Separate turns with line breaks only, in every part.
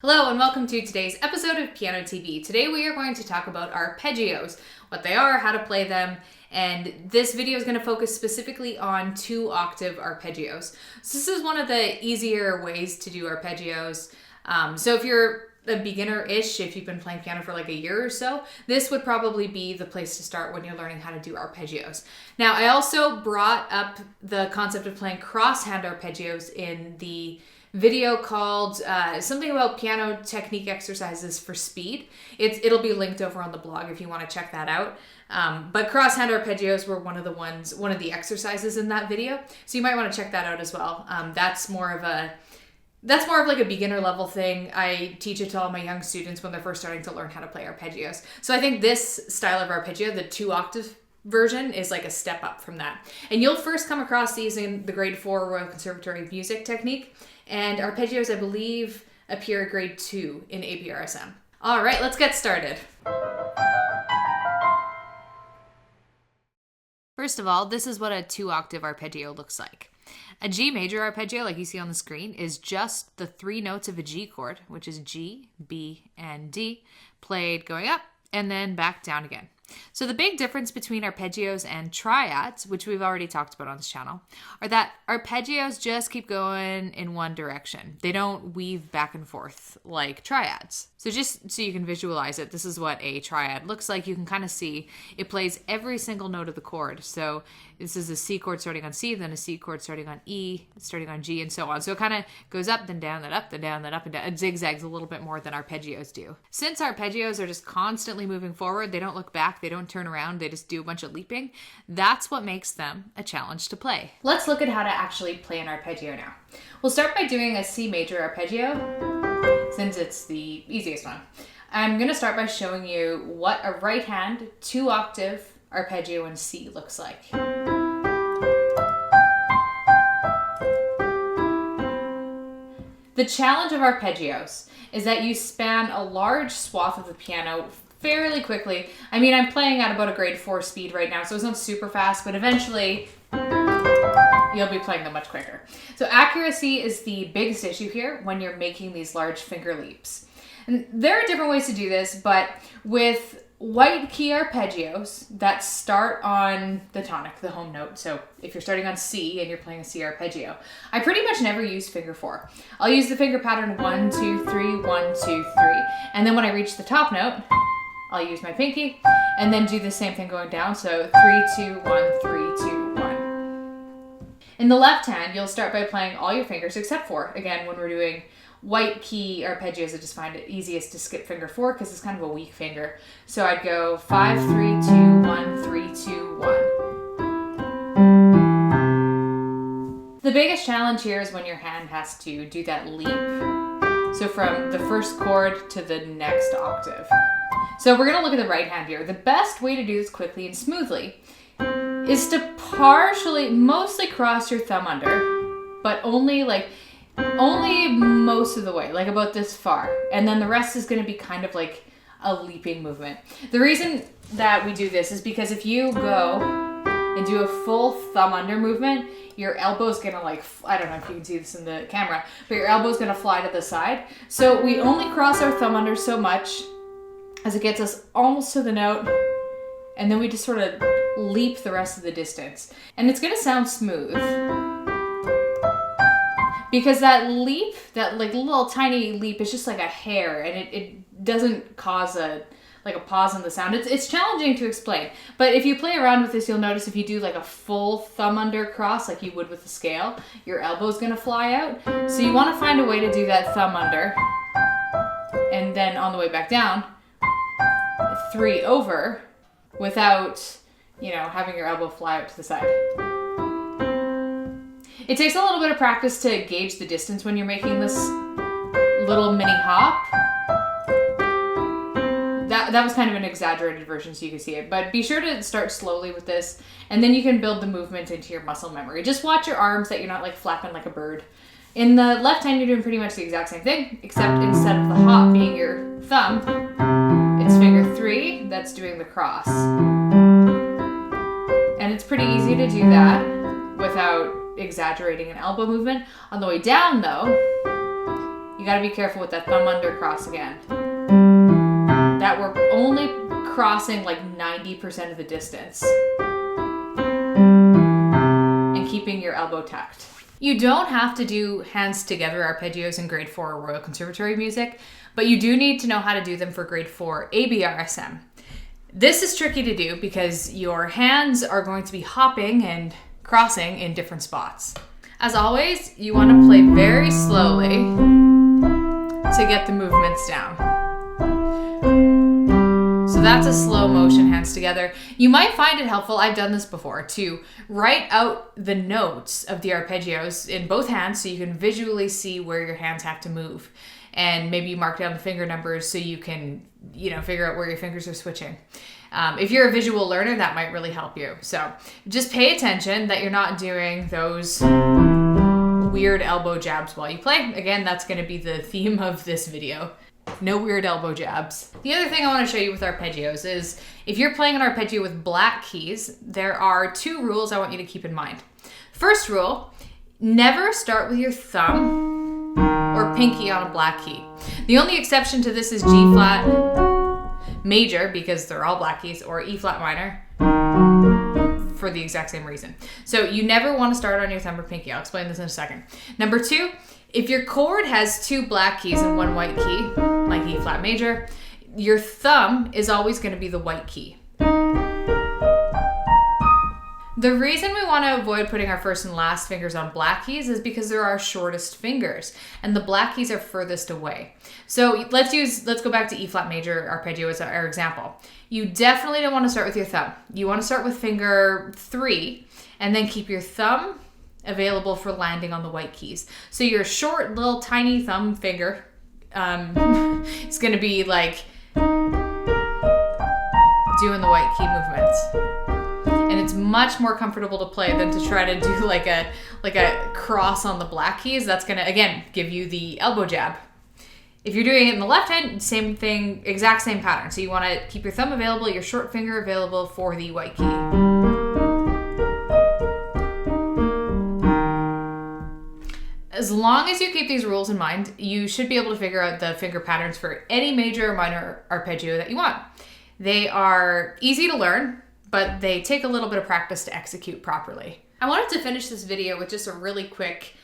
Hello and welcome to today's episode of pianoTV. Today we are going to talk about arpeggios, what they are, how to play them, and this video is going to focus specifically on 2-octave arpeggios. So this is one of the easier ways to do arpeggios. So if you're a beginner-ish, if you've been playing piano for like a year or so, this would probably be the place to start when you're learning how to do arpeggios. Now, I also brought up the concept of playing cross-hand arpeggios in the video called something about piano technique exercises for speed. It'll be linked over on the blog if you want to check that out. But cross-hand arpeggios were one of the exercises in that video, so you might want to check that out as well. That's more of like a beginner level thing. I teach it to all my young students when they're first starting to learn how to play arpeggios. So I think this style of arpeggio, the 2-octave version, is like a step up from that. And you'll first come across these in the grade 4 Royal Conservatory of Music technique. And arpeggios, I believe, appear at grade 2 in APRSM. All right, let's get started. First of all, this is what a 2-octave arpeggio looks like. A G major arpeggio, like you see on the screen, is just the 3 notes of a G chord, which is G, B, and D, played going up and then back down again. So the big difference between arpeggios and triads, which we've already talked about on this channel, are that arpeggios just keep going in one direction. They don't weave back and forth like triads. So just so you can visualize it, this is what a triad looks like. You can kind of see it plays every single note of the chord. So this is a C chord starting on C, then a C chord starting on E, starting on G, and so on. So it kind of goes up, then down, then up, then down, then up, and down. It zigzags a little bit more than arpeggios do. Since arpeggios are just constantly moving forward, they don't look back, they don't turn around, they just do a bunch of leaping. That's what makes them a challenge to play. Let's look at how to actually play an arpeggio now. We'll start by doing a C major arpeggio, since it's the easiest one. I'm going to start by showing you what a right hand 2-octave arpeggio in C looks like. The challenge of arpeggios is that you span a large swath of the piano fairly quickly. I mean, I'm playing at about a grade 4 speed right now, so it's not super fast, but eventually you'll be playing them much quicker. So accuracy is the biggest issue here when you're making these large finger leaps. And there are different ways to do this, but with white key arpeggios that start on the tonic, the home note. So if you're starting on C and you're playing a C arpeggio, I pretty much never use finger 4. I'll use the finger pattern 1, 2, 3, 1, 2, 3. And then when I reach the top note, I'll use my pinky and then do the same thing going down. So 3, 2, 1, 3, 2, 1. In the left hand, you'll start by playing all your fingers except 4. Again, when we're doing white key arpeggios, I just find it easiest to skip finger 4 because it's kind of a weak finger. So I'd go 5, 3, 2, 1, 3, 2, 1. The biggest challenge here is when your hand has to do that leap. So from the first chord to the next octave. So we're going to look at the right hand here. The best way to do this quickly and smoothly is to mostly cross your thumb under, but only most of the way, like about this far. And then the rest is going to be kind of like a leaping movement. The reason that we do this is because if you go and do a full thumb under movement, your elbow's going to I don't know if you can see this in the camera, but your elbow's going to fly to the side. So we only cross our thumb under so much as it gets us almost to the note, and then we just sort of leap the rest of the distance. And it's going to sound smooth because that leap, that like little tiny leap, is just like a hair, and it doesn't cause a pause in the sound. It's challenging to explain, but if you play around with this, you'll notice if you do like a full thumb under cross like you would with the scale, your elbow's going to fly out. So you want to find a way to do that thumb under, and then on the way back down, 3 over without, having your elbow fly out to the side. It takes a little bit of practice to gauge the distance when you're making this little mini hop. That was kind of an exaggerated version so you can see it, but be sure to start slowly with this, and then you can build the movement into your muscle memory. Just watch your arms that you're not like flapping like a bird. In the left hand, you're doing pretty much the exact same thing, except instead of the hop being your thumb, it's finger 3 that's doing the cross. And it's pretty easy to do that without exaggerating an elbow movement. On the way down though, you gotta be careful with that thumb under cross again. That we're only crossing like 90% of the distance. And keeping your elbow tucked. You don't have to do hands together arpeggios in grade 4 Royal Conservatory music, but you do need to know how to do them for grade 4 ABRSM. This is tricky to do because your hands are going to be hopping and crossing in different spots. As always, you want to play very slowly to get the movements down. So that's a slow motion, hands together. You might find it helpful, I've done this before, to write out the notes of the arpeggios in both hands so you can visually see where your hands have to move. And maybe mark down the finger numbers so you can, figure out where your fingers are switching. If you're a visual learner, that might really help you. So just pay attention that you're not doing those weird elbow jabs while you play. Again, that's going to be the theme of this video. No weird elbow jabs. The other thing I want to show you with arpeggios is if you're playing an arpeggio with black keys, there are 2 rules I want you to keep in mind. First rule, never start with your thumb or pinky on a black key. The only exception to this is G flat major, because they're all black keys, or E flat minor for the exact same reason. So you never want to start on your thumb or pinky. I'll explain this in a second. Number 2, if your chord has 2 black keys and 1 white key, like E flat major, your thumb is always going to be the white key. The reason we want to avoid putting our first and last fingers on black keys is because they're our shortest fingers and the black keys are furthest away. So let's go back to E flat major arpeggio as our example. You definitely don't want to start with your thumb. You want to start with finger 3 and then keep your thumb available for landing on the white keys. So your short little tiny thumb finger is going to be like doing the white key movements. And it's much more comfortable to play than to try to do like a cross on the black keys. That's gonna, again, give you the elbow jab. If you're doing it in the left hand, same thing, exact same pattern. So you wanna keep your thumb available, your short finger available for the white key. As long as you keep these rules in mind, you should be able to figure out the finger patterns for any major or minor arpeggio that you want. They are easy to learn, but they take a little bit of practice to execute properly. I wanted to finish this video with just a really quick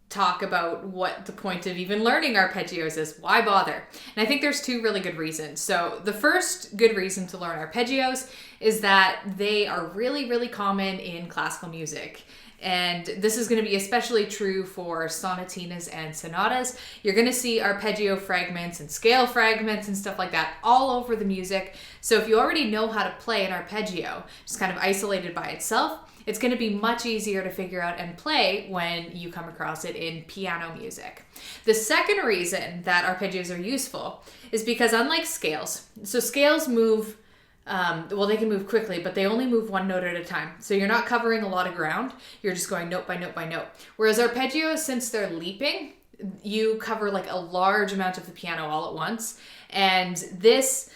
talk about what the point of even learning arpeggios is. Why bother? And I think there's 2 really good reasons. So the first good reason to learn arpeggios is that they are really, really common in classical music. And this is going to be especially true for sonatinas and sonatas. You're going to see arpeggio fragments and scale fragments and stuff like that all over the music. So if you already know how to play an arpeggio, just kind of isolated by itself, it's going to be much easier to figure out and play when you come across it in piano music. The second reason that arpeggios are useful is because unlike scales, so scales move they can move quickly, but they only move 1 note at a time. So you're not covering a lot of ground. You're just going note by note by note. Whereas arpeggios, since they're leaping, you cover like a large amount of the piano all at once. And this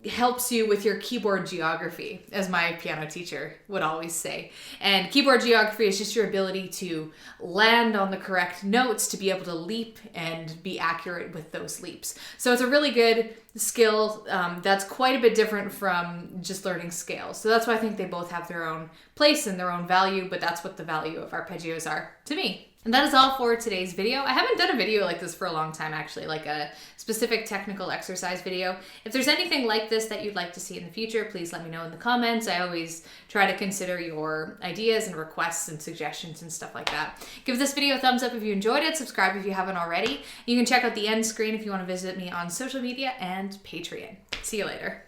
helps you with your keyboard geography, as my piano teacher would always say. And keyboard geography is just your ability to land on the correct notes to be able to leap and be accurate with those leaps. So it's a really good skill that's quite a bit different from just learning scales. So that's why I think they both have their own place and their own value, but that's what the value of arpeggios are to me. And that is all for today's video. I haven't done a video like this for a long time, actually, like a specific technical exercise video. If there's anything like this that you'd like to see in the future, please let me know in the comments. I always try to consider your ideas and requests and suggestions and stuff like that. Give this video a thumbs up if you enjoyed it. Subscribe if you haven't already. You can check out the end screen if you want to visit me on social media and Patreon. See you later.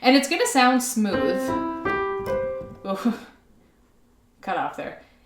And it's gonna sound smooth. Oh, cut off there.